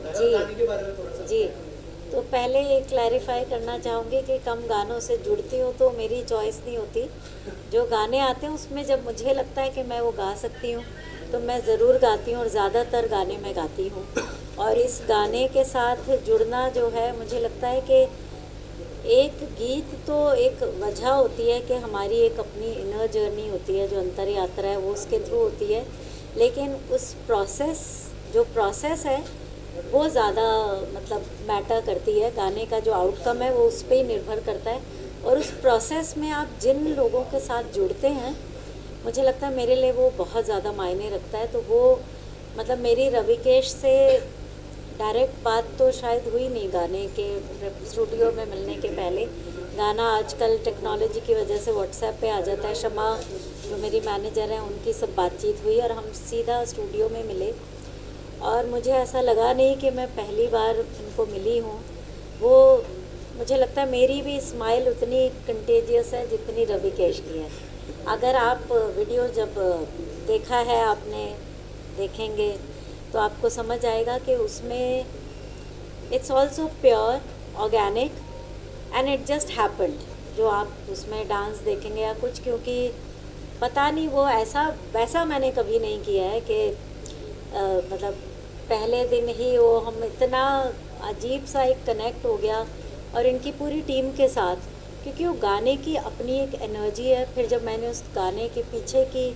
जी जी। तो पहले ये क्लैरिफाई करना चाहूँगी कि कम गानों से जुड़ती हूँ तो मेरी चॉइस नहीं होती। जो गाने आते हैं उसमें जब मुझे लगता है कि मैं वो गा सकती हूँ तो मैं ज़रूर गाती हूँ, और ज़्यादातर गाने मैं गाती हूँ। और इस गाने के साथ जुड़ना जो है, मुझे लगता है कि एक गीत तो एक वजह होती है कि हमारी एक अपनी इनर जर्नी होती है, जो अंतर यात्रा है वो उसके थ्रू होती है। लेकिन उस प्रोसेस है वो ज़्यादा मतलब मैटर करती है। गाने का जो आउटकम है वो उस पर ही निर्भर करता है। और उस प्रोसेस में आप जिन लोगों के साथ जुड़ते हैं, मुझे लगता है मेरे लिए वो बहुत ज़्यादा मायने रखता है। तो वो मतलब मेरी रविकेश से डायरेक्ट बात तो शायद हुई नहीं गाने के स्टूडियो में मिलने के पहले। गाना आजकल टेक्नोलॉजी की वजह से व्हाट्सएप पे आ जाता है। शमा जो मेरी मैनेजर हैं उनकी सब बातचीत हुई और हम सीधा स्टूडियो में मिले। और मुझे ऐसा लगा नहीं कि मैं पहली बार उनको मिली हूँ। वो मुझे लगता है मेरी भी स्माइल उतनी कंटेजियस है जितनी रविकेश की है। अगर आप वीडियो जब देखा है आपने, देखेंगे तो आपको समझ आएगा कि उसमें it's also pure, organic, and it just happened. जो आप उसमें डांस देखेंगे या कुछ, क्योंकि पता नहीं वो ऐसा वैसा मैंने कभी नहीं किया है कि मतलब पहले दिन ही वो हम इतना अजीब सा एक कनेक्ट हो गया। और इनकी पूरी टीम के साथ, क्योंकि वो गाने की अपनी एक एनर्जी है। फिर जब मैंने उस गाने के पीछे की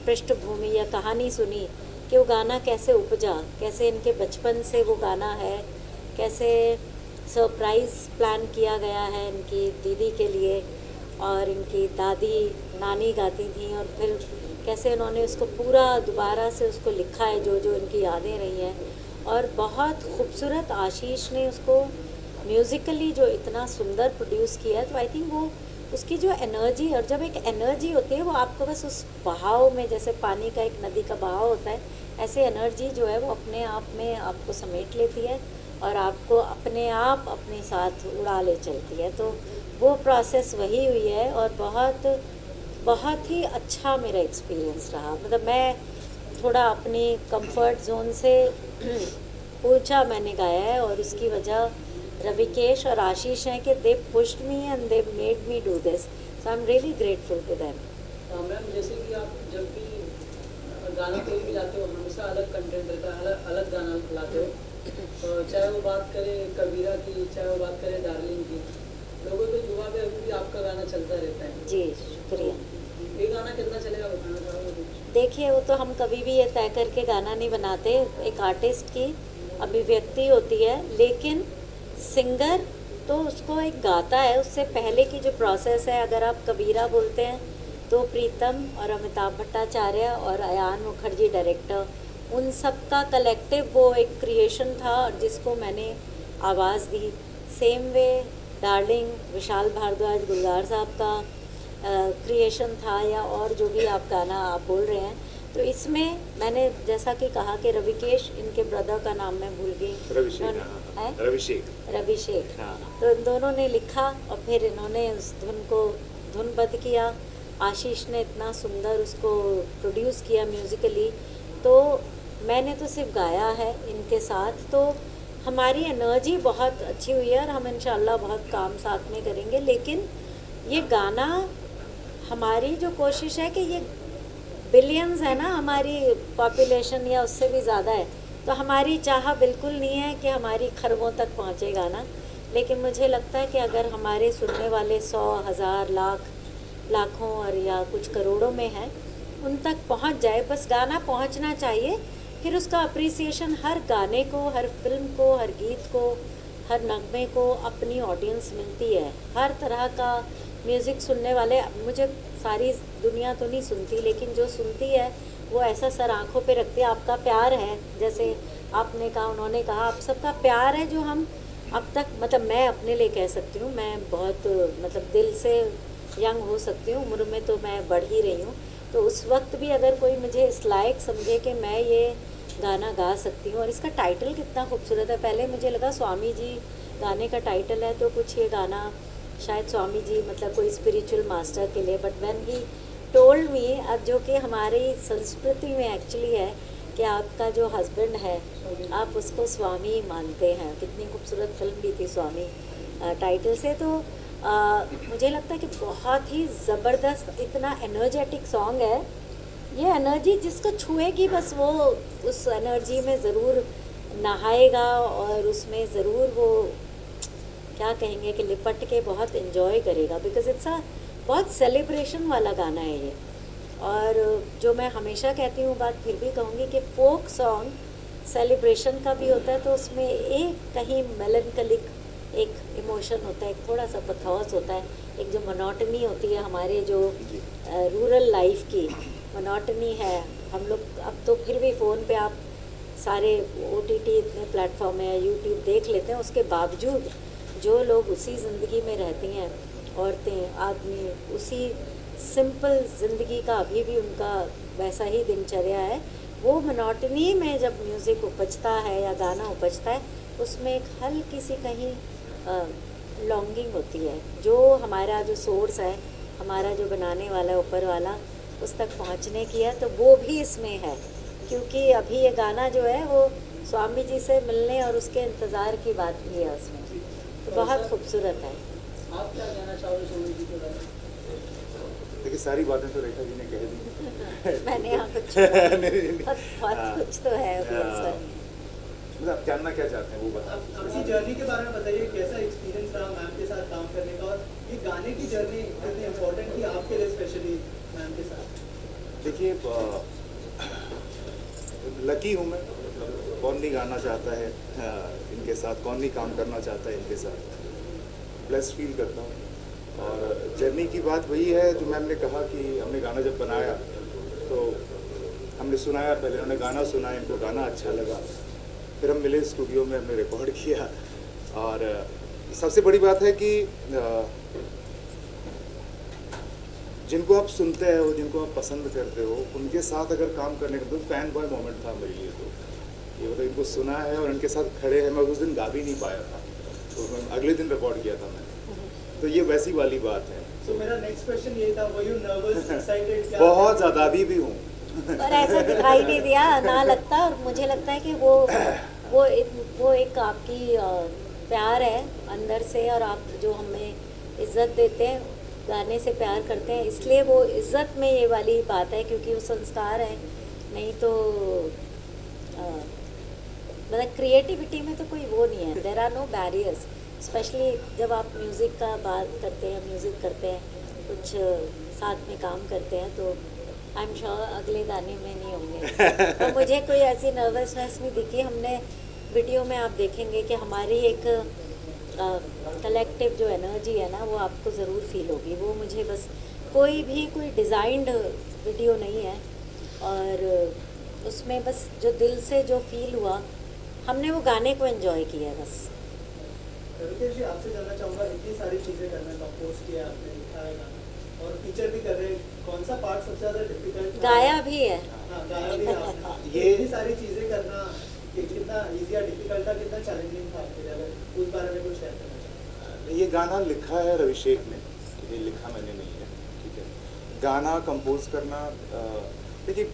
पृष्ठभूमि या कहानी सुनी कि वो गाना कैसे उपजा, कैसे इनके बचपन से वो गाना है, कैसे सरप्राइज़ प्लान किया गया है इनकी दीदी के लिए, और इनकी दादी नानी गाती थी, और फिर कैसे उन्होंने उसको पूरा दोबारा से उसको लिखा है जो जो इनकी यादें रही हैं। और बहुत खूबसूरत आशीष ने उसको म्यूज़िकली जो इतना सुंदर प्रोड्यूस किया है। तो आई थिंक वो उसकी जो एनर्जी, और जब एक एनर्जी होती है वो आपको बस उस बहाव में, जैसे पानी का एक नदी का बहाव होता है, ऐसे एनर्जी जो है वो अपने आप में आपको समेट लेती है और आपको अपने आप अपने साथ उड़ा ले चलती है। तो वो प्रोसेस वही हुई है। और बहुत बहुत ही अच्छा मेरा एक्सपीरियंस रहा। मतलब मैं थोड़ा अपनी कंफर्ट जोन से ऊंचा मैंने गाया है, और उसकी वजह रविकेश और आशीष हैं कि they pushed me and they made me do this. So I am really grateful to them. Ma'am, जैसे कि आप जब भी गाना कोई भी लाते हो हमेशा अलग कंटेंट रहता है, अलग अलग गाना लाते हो। चाहे वो बात करे कबीरा की, चाहे वो बात करे डार्लिंग की, लोगों के जुबान पे अभी भी आपका गाना चलता रहता है। जी शुक्रिया। ये गाना कितना चलेगा बताना चाहोगे? देखिए, वो तो हम कभी भी ये तय करके गाना नहीं बनाते। एक आर्टिस्ट की अभिव्यक्ति होती है, लेकिन सिंगर तो उसको एक गाता है। उससे पहले की जो प्रोसेस है, अगर आप कबीरा बोलते हैं तो प्रीतम और अमिताभ भट्टाचार्य और अयान मुखर्जी डायरेक्टर, उन सब का कलेक्टिव वो एक क्रिएशन था और जिसको मैंने आवाज़ दी। Same way darling Vishal Bhardwaj गुलजार साहब का क्रिएशन था, या और जो भी आप गाना आप बोल रहे हैं। तो इसमें मैंने जैसा कि कहा कि रविकेश, इनके ब्रदर का नाम मैं भूल गई, रविशेख। तो इन दोनों ने लिखा और फिर इन्होंने उस धुन को धुनबद्ध किया। आशीष ने इतना सुंदर उसको प्रोड्यूस किया म्यूज़िकली। तो मैंने तो सिर्फ गाया है इनके साथ। तो हमारी एनर्जी बहुत अच्छी हुई है और हम इंशाल्लाह बहुत काम साथ में करेंगे। लेकिन ये गाना, हमारी जो कोशिश है कि ये बिलियंस है ना हमारी पॉपुलेशन, या उससे भी ज़्यादा है। तो हमारी चाह बिल्कुल नहीं है कि हमारी खरबों तक पहुँचे गाना। लेकिन मुझे लगता है कि अगर हमारे सुनने वाले 100, 1000, लाखों और या कुछ करोड़ों में हैं, उन तक पहुँच जाए, बस गाना पहुँचना चाहिए। फिर उसका अप्रिसिएशन हर गाने को, हर फिल्म को, हर गीत को, हर नगमे को अपनी ऑडियंस मिलती है। हर तरह का म्यूज़िक सुनने वाले, मुझे सारी दुनिया तो नहीं सुनती, लेकिन जो सुनती है वो ऐसा सर आँखों पे रखती है। आपका प्यार है, जैसे आपने कहा, उन्होंने कहा, आप सबका प्यार है जो हम अब तक, मतलब मैं अपने लिए कह सकती हूँ, मैं बहुत मतलब दिल से यंग हो सकती हूँ, उम्र में तो मैं बढ़ ही रही हूँ। तो उस वक्त भी अगर कोई मुझे इस लायक समझे कि मैं ये गाना गा सकती हूँ, और इसका टाइटल कितना खूबसूरत है। पहले मुझे लगा स्वामी जी गाने का टाइटल है, तो कुछ ये गाना शायद स्वामी जी मतलब कोई स्पिरिचुअल मास्टर के लिए। But when he told me, अब जो कि हमारी संस्कृति में एक्चुअली है कि आपका जो हस्बैंड है आप उसको स्वामी मानते हैं। कितनी खूबसूरत फिल्म भी थी स्वामी टाइटल से। तो मुझे लगता है कि बहुत ही ज़बरदस्त इतना एनर्जेटिक सॉन्ग है। ये एनर्जी जिसको छुएगी बस वो उस एनर्जी में ज़रूर नहाएगा और उसमें ज़रूर वो क्या कहेंगे कि लिपट के बहुत इन्जॉय करेगा, बिकॉज इट्स अ बहुत सेलिब्रेशन वाला गाना है ये। और जो मैं हमेशा कहती हूँ बात फिर भी कहूँगी कि फोक सॉन्ग सेलिब्रेशन का भी होता है, तो उसमें एक कहीं मेलनकलिक एक इमोशन होता है, एक थोड़ा सा पथौस होता है, एक जो मोनोटनी होती है हमारे जो रूरल लाइफ की मोनोटनी है। हम लोग अब तो फिर भी फ़ोन पे आप सारे OTT इतने प्लेटफॉर्म है, यूट्यूब देख लेते हैं, उसके बावजूद जो लोग उसी ज़िंदगी में रहती हैं, औरतें आदमी उसी सिंपल ज़िंदगी का अभी भी उनका वैसा ही दिनचर्या है, वो मोनोटनी में जब म्यूज़िक उपजता है या गाना उपजता है उसमें एक हल्की सी कहीं लॉन्गिंग होती है, जो हमारा जो सोर्स है, हमारा जो बनाने वाला है ऊपर वाला, उस तक पहुंचने की है। तो वो भी इसमें है, क्योंकि अभी ये गाना जो है वो स्वामी जी से मिलने और उसके इंतज़ार की बात भी है उसमें। तो बहुत खूबसूरत है। आप क्या कहना चाहोगे सोनू जी के बारे में? देखिए सारी बातें तो रेखा जी ने कह दी। मैंने यहाँ कुछ नहीं। बहुत हाँ। कुछ तो है अभी हाँ। ऐसा। मतलब आप जानना क्या चाहते हैं वो बता। अपनी जर्नी के बारे में बताइए, कैसा एक्सपीरियंस रहा मैम के साथ काम करने का, और ये गाने की जर्नी कितनी इम्पोर्टेंट थी आपके लिए स्पेशली मैम के साथ? देखिए लकी हूँ मैं, मतलब कौन नहीं गाना चाहता है इनके साथ, कौन नहीं काम करना चाहता है इनके साथ। ब्लेस्ड फील करता हूँ। और जर्नी की बात वही है जो मैम ने कहा कि हमने गाना जब बनाया तो हमने सुनाया, पहले उन्होंने गाना सुना, इनको गाना अच्छा लगा, फिर हम मिले स्टूडियो में, हमने रिकॉर्ड किया। और सबसे बड़ी बात है कि जिनको आप सुनते हो, जिनको आप पसंद करते हो, उनके साथ अगर काम करने का तो फैन बॉय मोमेंट था मेरे लिए। तो ये मतलब इनको सुना है और उनके साथ खड़े हैं। मैं उस दिन गा भी नहीं पाया था, तो मैं अगले दिन रिकॉर्ड किया था मैंने। तो ये वैसी वाली बात है। तो मेरा नेक्स्ट क्वेश्चन ये था, वर यू नर्वस, एक्साइटेड? बहुत ज़्यादा, अभी भी हूँ। पर ऐसा दिखाई नहीं दिया ना लगता। और मुझे लगता है कि वो एक आपकी प्यार है अंदर से, और आप जो हमें इज़्ज़त देते हैं, गाने से प्यार करते हैं, इसलिए वो इज़्ज़त में ये वाली बात है, क्योंकि वो संस्कार है। नहीं तो मतलब क्रिएटिविटी में तो कोई वो नहीं है, there are no barriers. Specially जब आप म्यूज़िक का बात करते हैं, म्यूज़िक करते हैं, कुछ साथ में काम करते हैं, तो आई एम श्योर अगले गाने में नहीं होंगे। तो मुझे कोई ऐसी नर्वसनेस नहीं दिखी। हमने वीडियो में आप देखेंगे कि हमारी एक कलेक्टिव जो एनर्जी है ना, वो आपको ज़रूर फील होगी। वो मुझे बस कोई डिज़ाइंड वीडियो नहीं है, और उसमें बस जो दिल से जो फील हुआ, हमने वो गाने को एंजॉय किया बस। रितेश जी, आपसे जानना चाहूँगा, इतनी सारी चीज़ें करना, कंपोज किया आपने, लिखा है गाना और फीचर भी कर रहे हैं, कौन सा पार्ट सबसे ज़्यादा डिफिकल्ट? गाया भी है। हाँ, गाया भी है आपने। ये इतनी सारी चीज़ें करना कितना ईजी या डिफिकल्ट था, कितना चैलेंजिंग था आपके लिए, अगर उस बारे में कुछ शेयर करना चाहें? ये गाना लिखा है रविशेख ने, ये लिखा मैंने नहीं है, ठीक है। गाना कंपोज करना, देखिए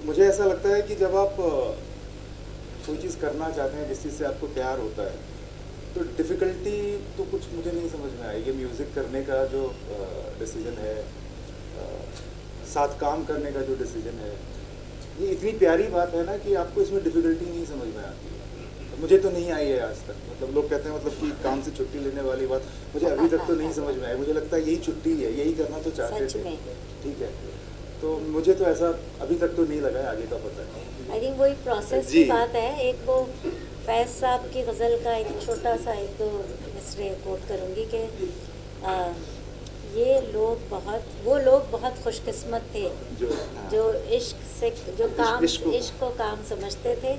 मुझे ऐसा लगता है कि जब आप कोई चीज़ करना चाहते हैं, जिस चीज़ से आपको प्यार होता है, तो डिफ़िकल्टी तो कुछ मुझे नहीं समझ में आई। ये म्यूज़िक करने का जो डिसीजन है, साथ काम करने का जो डिसीजन है, ये इतनी प्यारी बात है ना कि आपको इसमें डिफ़िकल्टी नहीं समझ में आती है। मुझे तो नहीं आई है आज तक। मतलब लोग कहते हैं मतलब कि काम से छुट्टी लेने वाली बात, मुझे अभी तक तो नहीं समझ में आई। मुझे लगता है यही छुट्टी है, यही करना तो चाहते सच थे, में। ठीक है। तो मुझे तो ऐसा अभी तक तो नहीं लगा है, आगे का पता नहीं। आई थिंक वही प्रोसेस की जी। बात है। एक वो फैज़ साहब की गज़ल का एक छोटा सा एक दो मिसरे कोट करूँगी कि वो लोग बहुत खुशकिस्मत थे जो इश्क से जो काम इश्क को काम समझते थे,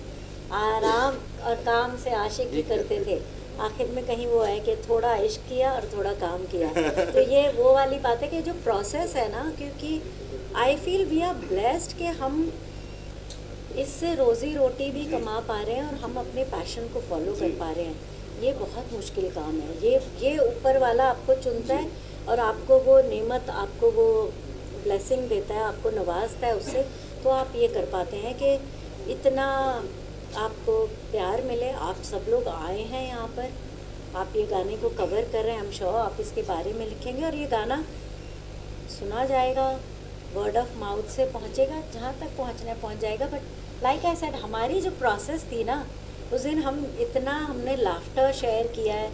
आराम और काम से आशिकी करते थे। आखिर में कहीं वो है कि थोड़ा इश्क किया और थोड़ा काम किया। तो ये वो वाली बात है कि जो प्रोसेस है ना, क्योंकि I feel we are blessed कि हम इससे रोज़ी रोटी भी कमा पा रहे हैं और हम अपने पैशन को फॉलो कर पा रहे हैं। ये बहुत मुश्किल काम है। ये ऊपर वाला आपको चुनता है और आपको वो नेमत, आपको वो ब्लेसिंग देता है, आपको नवाजता है उससे, तो आप ये कर पाते हैं कि इतना आपको प्यार मिले, आप सब लोग आए हैं यहाँ पर, आप ये गाने को कवर कर रहे हैं, आई एम श्योर आप इसके बारे में लिखेंगे और ये गाना सुना जाएगा, वर्ड ऑफ माउथ से पहुँचेगा, जहाँ तक पहुँचना है पहुँच जाएगा। बट लाइक आई सेड, हमारी जो प्रोसेस थी ना, उस दिन हमने लाफ्टर शेयर किया है,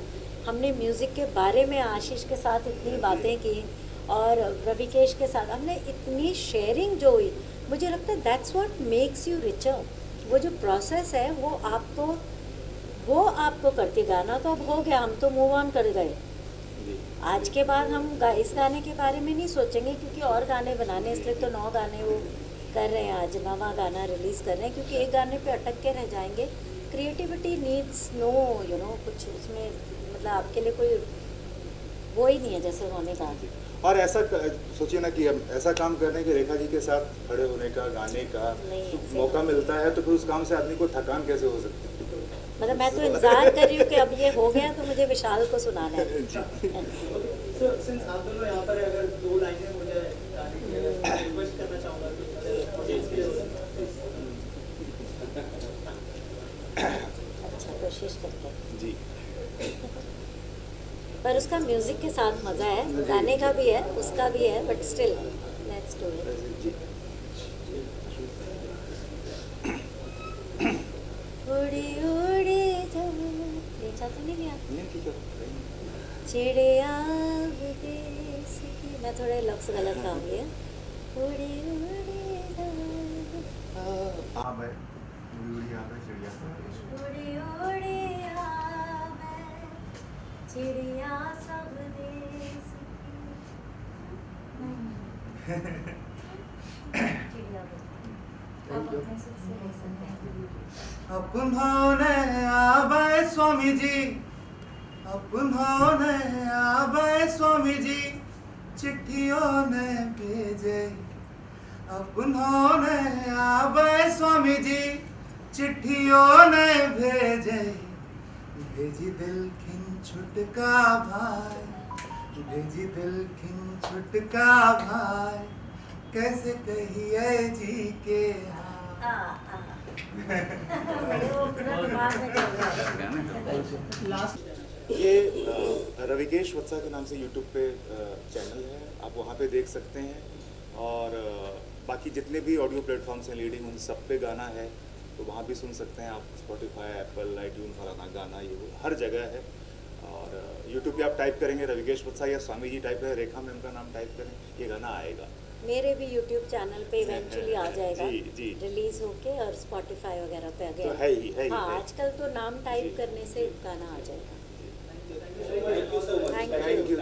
हमने म्यूज़िक के बारे में आशीष के साथ इतनी बातें की और रविकेश के साथ हमने इतनी शेयरिंग जो हुई, मुझे लगता है that's what makes you richer. वो जो प्रोसेस है वो आपको करती, गाना तो अब हो गया, हम तो मूव ऑन कर गए। जी आज के बाद हम इस गाने के बारे में नहीं सोचेंगे, क्योंकि और गाने बनाने, इसलिए तो 9 गाने वो कर रहे हैं, आज 9वां गाना रिलीज़ कर रहे हैं, क्योंकि एक गाने पे अटक के रह जाएंगे। क्रिएटिविटी नीड्स नो कुछ उसमें मतलब आपके लिए कोई वो ही नहीं है, जैसे उन्होंने कहा। और ऐसा सोचिए ना कि हम ऐसा काम करने के, रेखा जी के साथ खड़े होने का, गाने का नहीं, तो मौका मिलता है, तो फिर उस काम से आदमी को थकान कैसे हो सकती है? मतलब मैं तो इंतज़ार कर रही हूँ कि अब ये हो गया तो मुझे विशाल को सुनाना है। सो सिंस आप दोनों यहाँ पर हैं, अगर 2 लाइनें मुझे गाने की रिक्वेस्ट करना चाहूँगा कि अच्छा, कोशिश करते हैं। जी पर उसका म्यूजिक के साथ मज़ा है, गाने का भी है, उसका भी है, but still let's do it. जी उड़ी उड़ी जब देखा तो नहीं लिया नहीं, ठीक है। चिड़िया विदेश की, मैं थोड़े लफ्ज़ गलत गाऊंगी। उड़ी उड़ी जब हाँ मैं चिड़िया उड़ी उड़ी आवे, चिड़िया सब देश की। चिड़िया अब अपने सुख से ले सकते हैं। अपनोने आवे स्वामी जी, अपनोने आवे स्वामी जी, चिट्ठियों ने भेजे। अपनोने आवे स्वामी जी, चिट्ठियों ने भेजे। भेजी दिल खिन छुटका भाई, भेजी दिल खिन छुटका भाई, कैसे कहिए जी के हाँ। वो पूरा दिमाग में चल रहा है। लास्ट ये रविकेश वत्सा के नाम से यूट्यूब पे चैनल है, आप वहाँ पे देख सकते हैं। और बाकी जितने भी ऑडियो प्लेटफॉर्म्स हैं लीडिंग, उन सब पे गाना है, तो वहाँ भी सुन सकते हैं आप। स्पॉटिफाई, एप्पल, आईट्यून, फलाना गाना, ये वो हर जगह है। और यूट्यूब पे आप टाइप करेंगे रविकेश वत्सा या स्वामी जी टाइप है, रेखा मैम का नाम टाइप करें, ये गाना आएगा। मेरे भी यूट्यूब चैनल पे इवेंचुअली आ जाएगा, जी, जी। रिलीज होके, और स्पॉटिफाई वगैरह पे आ तो गया। है ही, है ही, हाँ, है ही। आजकल तो नाम टाइप करने से गाना आ जाएगा। Thank you so much. Thank you. Thank you.